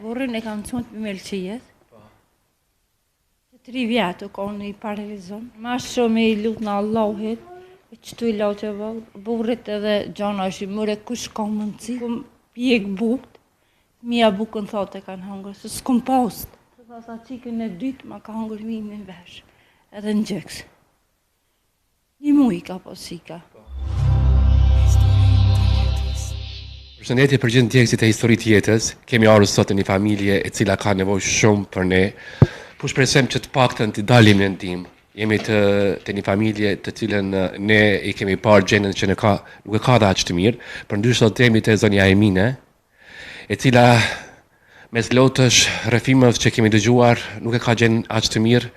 Burrin e kam qënë për melqijet. 3 vjetë u konë i paralizon. Ma shumë i lutë në Allahit, që tu i latë e vëllë. Burrit edhe gjana është i mëre, kush ka mundësi. Kum pjek bukt, mija bukën thotë e kanë hangër, se s'kum post. Se tha sa qikën e dytë, ma ka hangër mi në vesh, edhe në gjëks. 1 muj ka posika. Përshëndetje për gjithë ndjekësit e historitë jetës, kemi ardhur sot në një familje e cila ka nevojë shumë për ne. Po shpresojmë që të paktën të dalim në ndihmë. Jemi të një familje të cilën ne i kemi parë gjendjen që nuk e ka aq të mirë, përndryshe do të jemi te zonja Emine, e cila mes lotësh rrëfimeve që kemi dëgjuar nuk e ka gjendjen aq të mirë,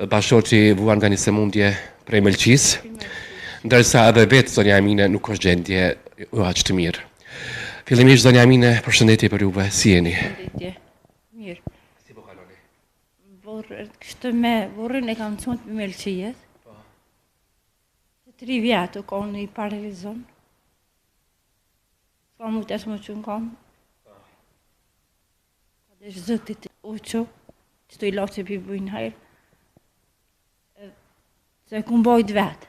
bashorti vuan nga një sëmundje prej Melqis, ndërsa edhe vetë zonja Emine nuk është gjendje aq të mirë. Fillimisht zonja Emine, përshëndetje për juve, si jeni? Përshëndetje, mirë. Si po kaloni? Burrin e kam qënë për melqijet. 3 vjetë u konë i paralizon. Ska mu të esë më që në kam. Dhe zëtit uqo, që të i latë që pi bujnë hajrë. Se ku mbojt vetë,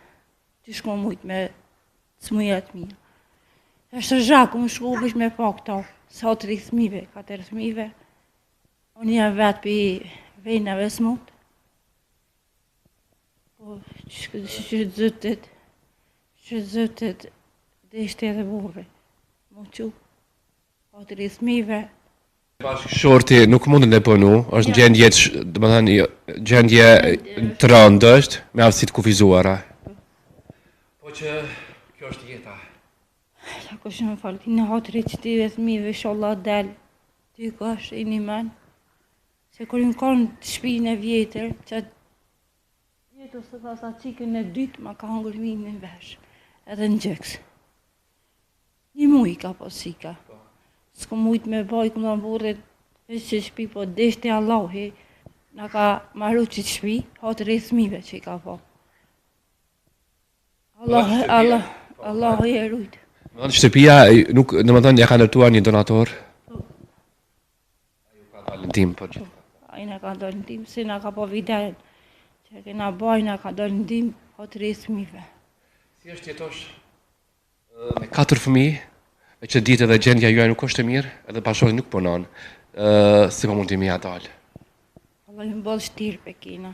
që shko mujtë me smujet mija. Është zhaku, më shku vish me pa këta, sa 3 thmive, 4 thmive. Unë jam vetë për vejnave smut. Po, që zëtit, dhe ishte edhe burri. Më që, 4 thmive. Shorti nuk mundën e pënu, është në gjendje, gjendje të rëndë është, me aftësit kufizuara. Po që kjo është jeta. Ako shumë falë, ti në hatëri që ti dhe thmive, shallah del, ty ka është i një men. Se kër në konë të shpinë e vjetër, që jetë ose tha sa qikën e dytë, ma ka hangër mi në vesh, edhe në gjëks. 1 muj ka posika. S'ku mujtë me baj, këmë dhe burrit, veç që shpi, po deshte Allahi, na ka maru që të shpi, hatëri i thmive që i ka po. Allahi e rujtë. Shtëpia, nuk, në më thënë, ja ka ndërtuar një donator? Ajo ka dalë në tim, për gjithë. A i na ka dalë në tim, si na ka po videjen, që kena baj, na ka dalë në tim, hatëri i thmive. Si është jetosh me 4 fëmijë, e që ditë edhe gjendja juaj nuk është e mirë, edhe bashorti nuk punon, si po mund të mi dalë? Allah i mbëllë shtirë pe kina.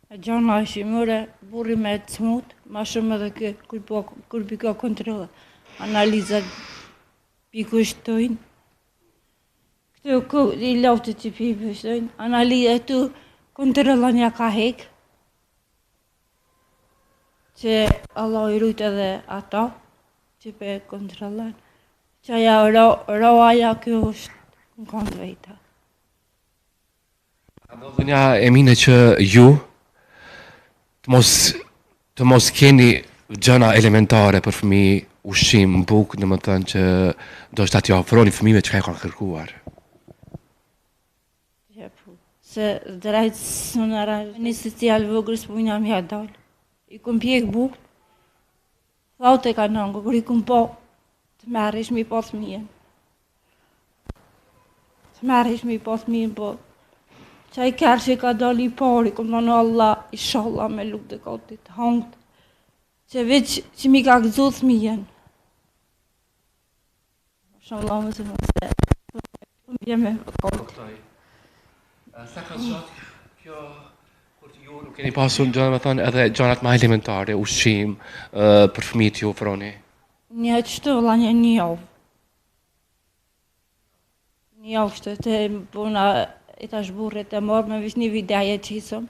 E gjana është i mëre, burri me të smut, ma shumë edhe kur pika kontrole, analizat piku shtojnë. Këtu i loftë që piku shtojnë, analizat tu kontrola nja ka hek, që Allah i rujtë edhe ata, që pe kontrolan, që aja roaja kjo është në kontë vejta. A do dhënja Emine që ju të mos keni gjëna elementare për fëmijë, ushqim, bukë, në më thënë që do shta t'ja ofroni fëmijëve që ka e kanë kërkuar. Se drejtë së në rajë, një social vëgrës për një mja dalë. I këm pjek bukë, thaut e ka nëngë, kër i këm po, të merish mi po thmijen. Të merish mi po thmijen, po, qaj kërë që i ka dalë i pari, këm në Allah, ishallah me lukë dhe kotit, hangët, që veç që mi ka gëzu thmijen. Shallah më se më se, këm bje me kotit. Sa ka shatë kjo, kur ju nuk keni pasur gjëna me thënë edhe gjënat ma elementare, ushqim, për fëmijët ju ofroni? Një qëtë vëlla një javë. Një javë shtë të buna i tash burrit e morë me vish një videje qisëm.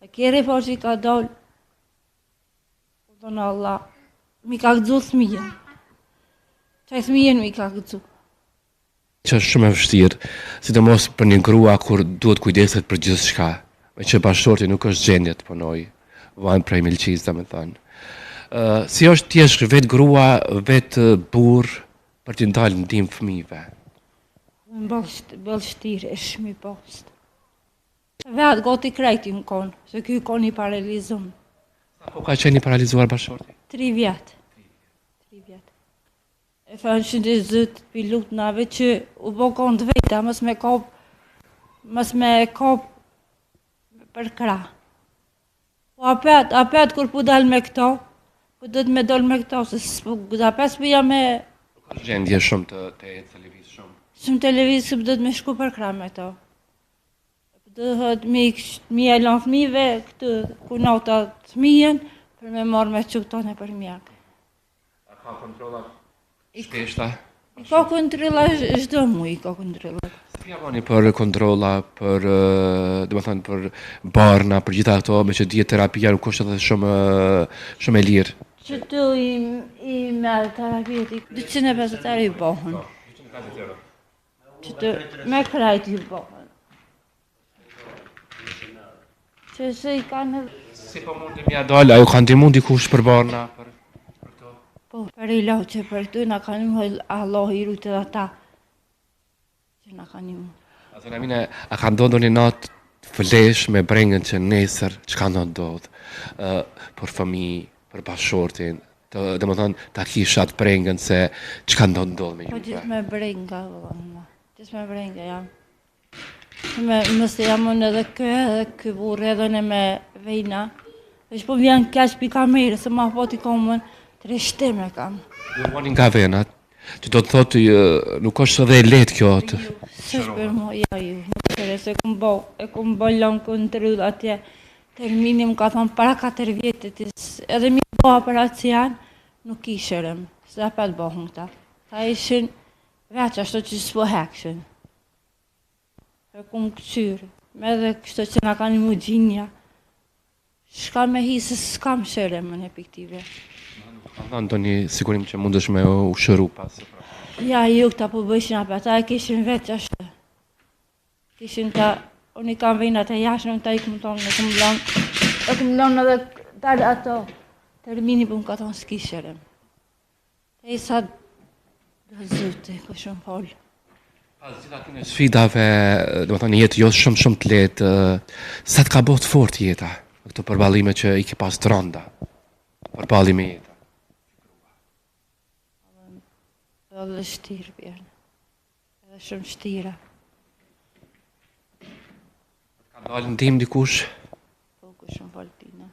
E kjeri po që i ka dollë, në Allah, mi ka gëzu thmijen. Qaj thmijen mi ka gëzu. Që është shumë e vështirë, sidomos për një grua kur duhet kujdeset për gjithë shka, me që bashorti nuk është gjendje të punoj, vanë prej Melqis, dhe me thënë. Si është t'jesh vetë grua, vetë burë, për t'i ndalë ndim fëmijëve? Më bëllë shtirë, e shumë i postë. Vetë goti krejti në konë, se kjo konë i paralizum. Sa po ka qenë i paralizuar bashorti? 3 vjetë. E thënë që në zëtë për nave që u bo konë të vejta, mës me kop për kra. Po apet kur pu dal me këto, po do të me dal me këto, se apet s'pu jam me... Ka gjendje shumë të televiz shumë. Shumë televiz së do të me shku për kra me këto. Do të mi e lanë fëmive, këtë ku nota të fëmijen, për me marrë me qëktone për mjak. A ka kontrola shpeshta? Ka kontrola çdo muaj, ka kontrola. Si javoni për kontrola, për, domethënë për barna, për gjitha ato, me që dihet terapia nuk është edhe shumë e lirë. Që tu i me terapiet, 250 euro i bohën. 250 euro. Që tu me krajt i bohën. Që se i kanë... Si po mundi mja dalë, ajo kanë ndihmu dikush për barna, për këto? Po, për i loqe për të, na kanë një Allah i rujtë dhe ta. Që na kanë një. A zona mine, a ka ndodhur një natë flesh me brengën që nesër, çka do ndodhë, për fëmijë, për bashortin, domethënë ta kisha atë brengën se çka do ndodhë me Po ju. gjithë me brenga, vëllai. Gjithë me brenga jam. Mëse jam unë edhe kë burë edhe në me vejna. Veç po vjen keq pi kamerë, se ma poti komën, 3 shteme kam. Ju voni nga venat, që do të thotë nuk është edhe e lehtë kjo atë. S'është për mua, ja ju. Se e kum bo lanë kontrol atje. Termini më ka thonë para 4 vjetit, edhe mi bo operacion, nuk ishërëm, se apet bohën këta. Ta ishin veç ashtu që s'po hekshin. E kum këqyrë, me edhe kështu që na kanë mu gjinja. Shka me hi se s'kam shërëm në epiktive. Ka ndonjë sigurim që mundesh me u shëru pas. Ja, ju këta po bëshin apet, ta e kishin veç ashtu. Kishin ta... Unë i kam vejnat e jashën, ta i këmë tonë, e këmë lonë edhe dalë ato, termini për më ka tonë s'ki shërëm. E i sa dhe zëte, ku shumë folë. Pas gjitha këne sfidave, do të thonë jetë jo shumë të lehtë, sa të ka bërë të fort jeta, këto përballime që i ke pas të rënda, përballime me jeta. Edhe shtirë bjerë, edhe shumë shtira. Ka dalë ndihmë dikush, Po, ku shumë foltina.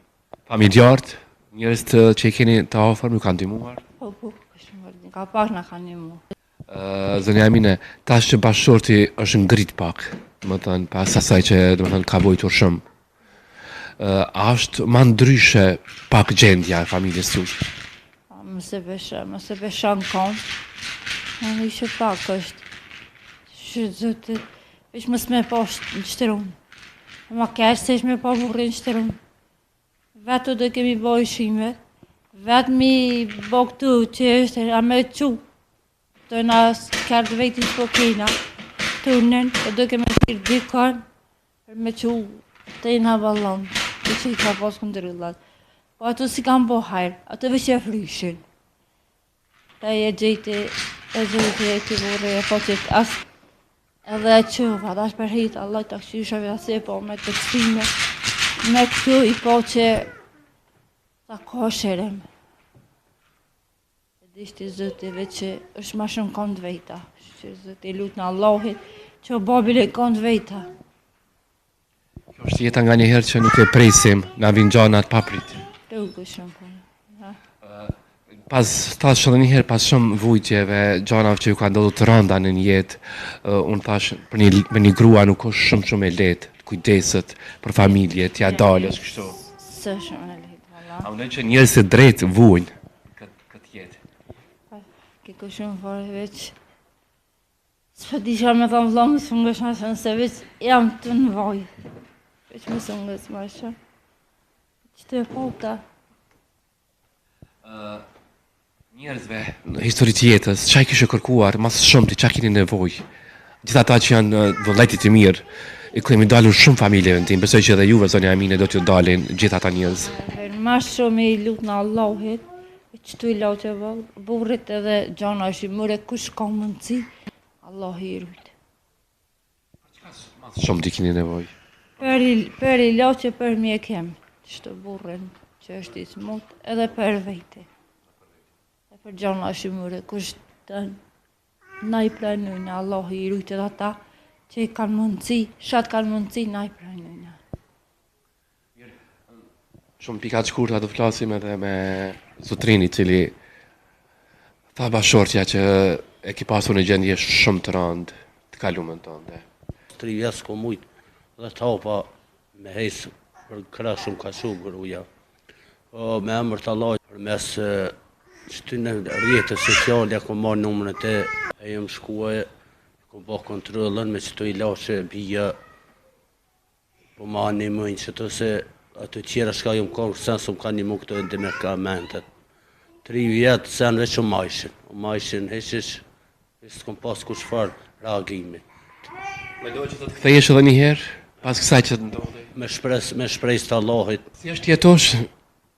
familjarët, njerëz që i keni të afër, ju kanë ndihmuar. Po, ku shumë foltina, ka pak na kanë një mu. Zonja Amine, tash që bashorti është ngrit pak, më thënë, pas asaj që domethënë ka vojtur shumë. A është më ndryshe pak gjendja e familjes tuaj? Mëse besha në kom, në ishe pak është. Që zëtë, veç mës me po në shtërumë. Ma kesh se ish me po burrin shtërumë. Vetë do kemi bo ishime, vetë mi bo këtu që është, a me qu. Të na kërë vejti s'po kena, tunën, po do kemi tirë dikon, për me qu të i na ballon, të që i ka pas këndërullat. Po ato si kam bo hajrë, ato veç e fryshin. Ta e gjejti, e ti burri e po që as edhe e qëva, da është për hitë, Allah të këshyshave asë po me të kësime, me këtu i po që ta kosherem. E dishti zëtive që është ma shumë kënd vejta, që zëti lutë në Allahit, që babile kënd vejta. Kjo është jeta nga njëherë që nuk e presim, na vinë gjanat paprit. Rrugë shumë punë. Pas thash edhe një herë pas shumë vujtjeve, gjanave që ju ka ndodhur të rënda në një jetë, unë thash me një grua nuk është shumë e lehtë, kujdeset për familje, t'ja dalësh kështu. Së shumë e lehtë, valla. A unë që njerëzit drejt vujnë këtë jetë. Kiko shumë fare veç. S'po disha me thonë vëlla më së ngësh ma shumë, se veç jam të në vaj. Veç më së ngësh ma shumë. Që të e pauta. Njerëzve në historitë jetës, çka kishe kërkuar, mas shumë ti çka keni nevojë. Gjithë ata që janë vëllezërit e mirë, i kemi dalur shumë familjeve tim, besoj që edhe juve zonja Amine do t'ju dalin gjithë ata njerëz. Ma shumë i lutë në Allahit, e që tu i laute burrit edhe gjana është i mëre, kush ka mundësi, Allah i rujtë. Mas shumë ti keni nevojë. Për i laute për mi e kem, që të burrin që është i smut, edhe për vejti. Për gjana është i mëre, kush të na i pranojnë, Allah i rujtë ata që i kanë mundësi, shatë kanë mundësi, na i pranojnë. Shumë pika të shkurta të flasim edhe me zotrin i cili tha bashortja që e ki pasur në gjendje shumë të rëndë të kalumën tonë. 3 vjet s'ko mujt dhe ta pa me hejsë për kra shumë ka shumë gruja. Po me emër të Allah, për mes që në rjetët sociale, kom marrë numërën e jem shkuaj, kom po kontrolën me që të ilashe bia, po ma një mëjnë që të se atë tjera shka jom kohë, sen së më ka një mu këto edhe me kamentet. 3 vjetë sen veç o majshin heshish, s'kom pas kush farë reagimi. Me dojë që të kthejesh edhe njëherë, pas kësaj që të ndodhi? Me shpresë të Allahit. Si është jetosh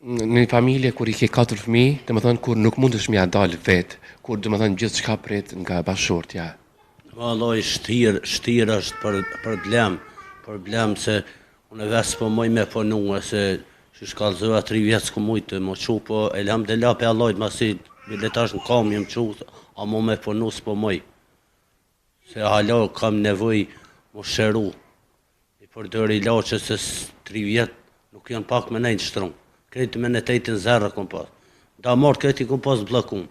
në një familje kur i ke 4 fëmijë, domethënë kur nuk mundesh me ja dalë vetë, kur domethënë gjithçka pret nga bashortja. Vallai shtirë është problem se unë vetë po moj me punua se që shkallëzova 3 vjet s'ku mujtë më çu, po elhamdullah pe Allahit masi biletash në kam jam çu, a mo me punu s'po moj. Se hala kam nevoj më shëru. I përdër ilaçe se 3 vjet nuk janë pak me nejnë shtrum. Kreti me në tejtin zerë kom pas. Da marrë kreti kom pas blëkum.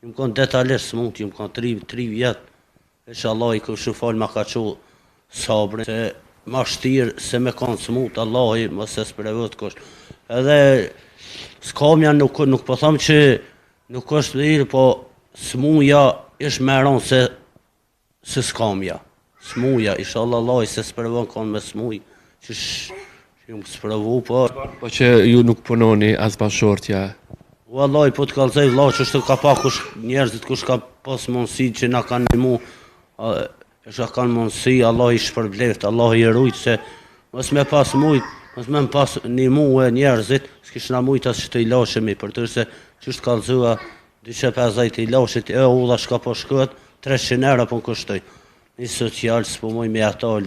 Jëm kon detalisht së mund, jëm kon 3 vjet. Esha Allah i këshu falë ma ka qu sabrin. Se ma shtirë se me kanë së mund, Allah i më se s'prevët kështë. Edhe s'kamja nuk po thamë që nuk është dhirë, po smuja ish me ronë se s'kamja. Smuja, isha Allah i se s'prevën kanë me smuj. Që ju më s'prevu, po. Po që ju nuk punoni as bashortja? Wallahi, po të kalzaj vla që është ka pa kush njerëzit kush ka pas mundësi që na kanë një mu, është kanë mundësi, Allah i shpërbleft, Allah i rujtë, se mos me pas mujt, mos me pas një mu e njerëzit, s'kish na mujt as që të ilashemi, për tërse që është kalzua 250 ilashit, u dha shka po shkët, 300 euro po në kështoj. Një social s'po moj me atal,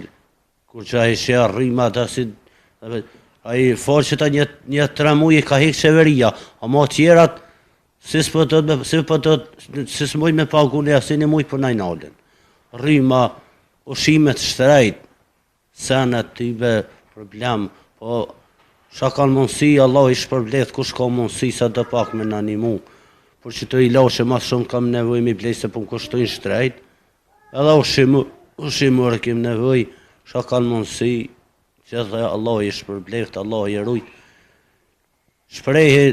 kur që a ishe rrima da si, a i falë që ta një 3 muje ka hekë qeveria, a ma tjerat, si s'moj me pagu në jasin një muj për najnalin. Rrima, ushimet shtrejt, senet, tybe, problem, po ша kanë mundësi, Allah i shpërblet, kush ka mundësi sa dhe pak me në një mu. Por që të i lashe mas shumë kam nevoj mi blej se po më kushtojnë shtrejt, edhe ushimur e kem nevoj, ša kanë mundësi, që dhe Allah i shpërblet, Allah i rujt. Shprejhe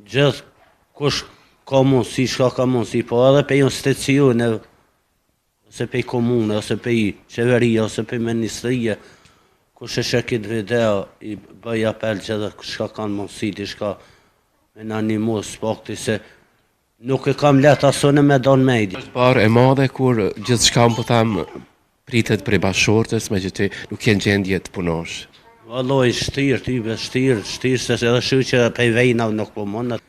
gjithë kush ka mundësi, shka ka mundësi, po edhe pe jonë stecione, ose pe komune, ose pe qeveria, ose pe ministrije, kush e shekit video, i bëj apel që dhe shka kanë mundësi, di shka me në animu s'pakti, se nuk e kam let asone me donë mejdi. Është parë e madhe kur gjithë shka më po thamë pritet për e bashortës, me që ti nuk jenë gjendje të punosh. Valloj, shtirë, se edhe shyqe pe vejna nuk po mundët.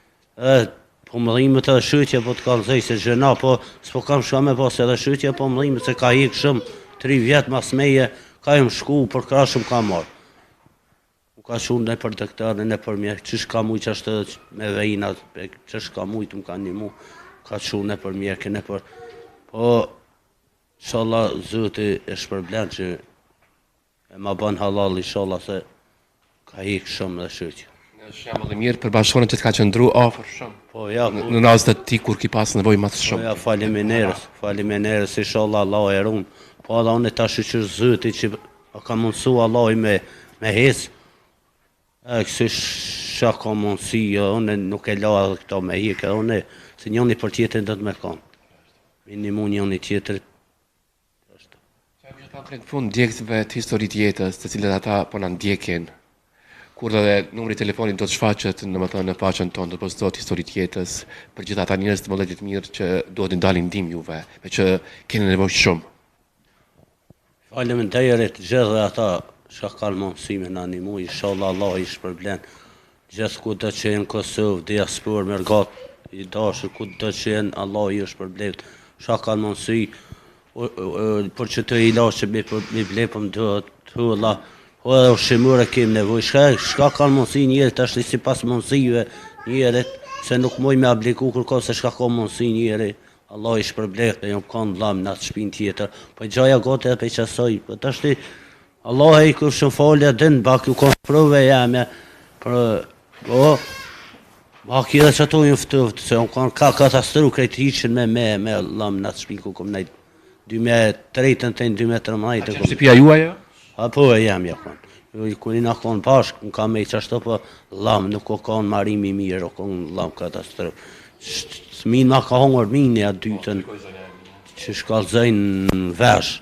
Po mëdhimet edhe shyqe po të kalëzej se gjëna, po s'po kam shka me pas edhe shyqe, po mëdhimet se ka hikë shumë 3 vjet mas meje, ka jem shku, për kra shumë ka marë. Më ka shumë në për doktorë, në për mjekë, qësh ka mujtë që është me vejna, qësh ka mujtë më ka një mu, ka shumë në për mjekë, në për... Po, inshallah, zëti e shpërblen që e ma ban halal, inshallah, se ka hikë shumë dhe shyqe. Në shemull i mirë për bashkëpunën që të ka qëndru afër shumë. Po, ja, Në rast të ti kur ki pas nevoj mas po, shumë. ja, faleminderes, inshallah, Allah e runë. Po, edhe unë e ta shqyqyr zëti që ka mundësu Allah i me hesë. Kësë shka ka mundësi, unë nuk e la edhe këta me hikë, unë se njëni për tjetër dhe të me kanë. Minimum njëni tjetër. Që ta në fund djekësve të historit jetës, të cilët ata po në ndjekin, kur dhe numri telefonit do të shfaqet në faqen tonë, do të postohet historit jetës, për gjithë ata njerëz të mëdhetit mirë që duhet të ndalin ndim juve, me që keni nevojë shumë. Faleminderit gjithë ata që kanë mundësi me në animu, inshallah Allah i shpërblen. Gjithë ku të që jenë Kosovë, diaspor, mërgat, i dashë, ku të që jenë Allah i shpërblen. Që kanë mundësi, për që të i lashe me blepëm të hëlla, po edhe ushimur e kem nevoj. Shka kanë mundësi njerët, është si pas mundësive njerët, se nuk moj me abliku kërko se shka ka mundësi njerët. Allah i shpërblet, e jam kanë vlam në atë shpinë tjetër. Po gjaja gote e pe qasoj, po të ashti, Allah e i kur shumë falja din, bak ju kanë prove jame, po, bak i dhe që ato ju ftëft, se jam kanë ka katastru krejt hiqin me vlam në atë shpinë, ku kom nejt 2003 të 2013. A që shtëpia juaj? A po e jam ja kanë. Kër i na kanë bashkë, në kam e qashto, po lam nuk o kanë marimi mirë, o kanë lam katastru. Min ma ka hongër mini atë dytën që shkallëzajnë në vesh.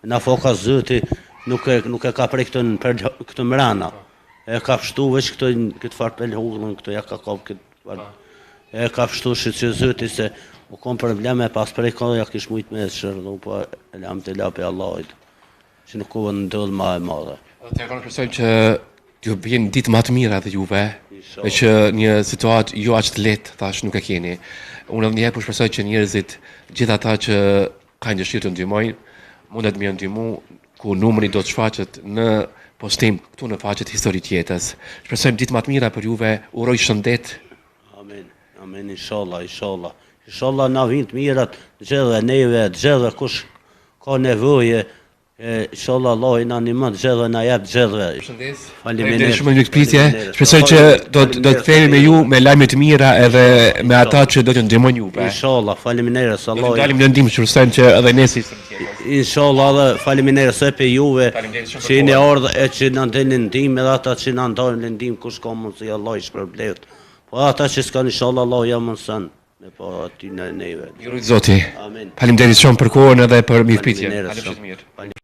Na foka zëti nuk e ka prej këtë mrena. E ka pështu veç këtë farë pelhullën, këtë ja ka kapë këtë farë. E ka pështu që zëti se u kom probleme pas prej ka ja kish mujtë me shërdu, po e lam të lapi Allahit, që nuk u ndëllë ma e madhe. Të kanë shpresojmë që t'ju bjen ditë më të mira dhe juve, dhe që një situatë jo aq të lehtë thash nuk e keni. Unë edhe një herë po shpresoj që njerëzit, gjithë ata që kanë dëshirë të ndihmojnë, mundet më ndihmu ku numri do të shfaqet në postim këtu në faqet Histori të Jetës. Shpresojmë ditë më të mira për juve, uroj shëndet. Amen, amen, inshallah, inshallah. Inshallah na vinë të mirat, gjithë neve, gjithë kush ka nevoje. Inshallah Allah i na animon gjithë na jep gjithë. Përshëndes. Faleminderit shumë një këpitje. Shpresoj që do të themi me ju me lajme të mira edhe me ata që do të ndihmojnë juve. Inshallah, faleminderit se Allah. Do dalim në ndihmë, shpresojmë që edhe ne si inshallah edhe faleminderit se pe juve që jeni ardhur e që na ndeni ndihmë edhe ata që na ndajnë ndihmë kush ka mundsi Allah i shpërblet. Po ata që s'kan inshallah Allah ja mëson. Me po aty në neve. Ju rujt Zoti. Amen. Faleminderit shumë për kohën edhe për mirëpritjen. Faleminderit mirë.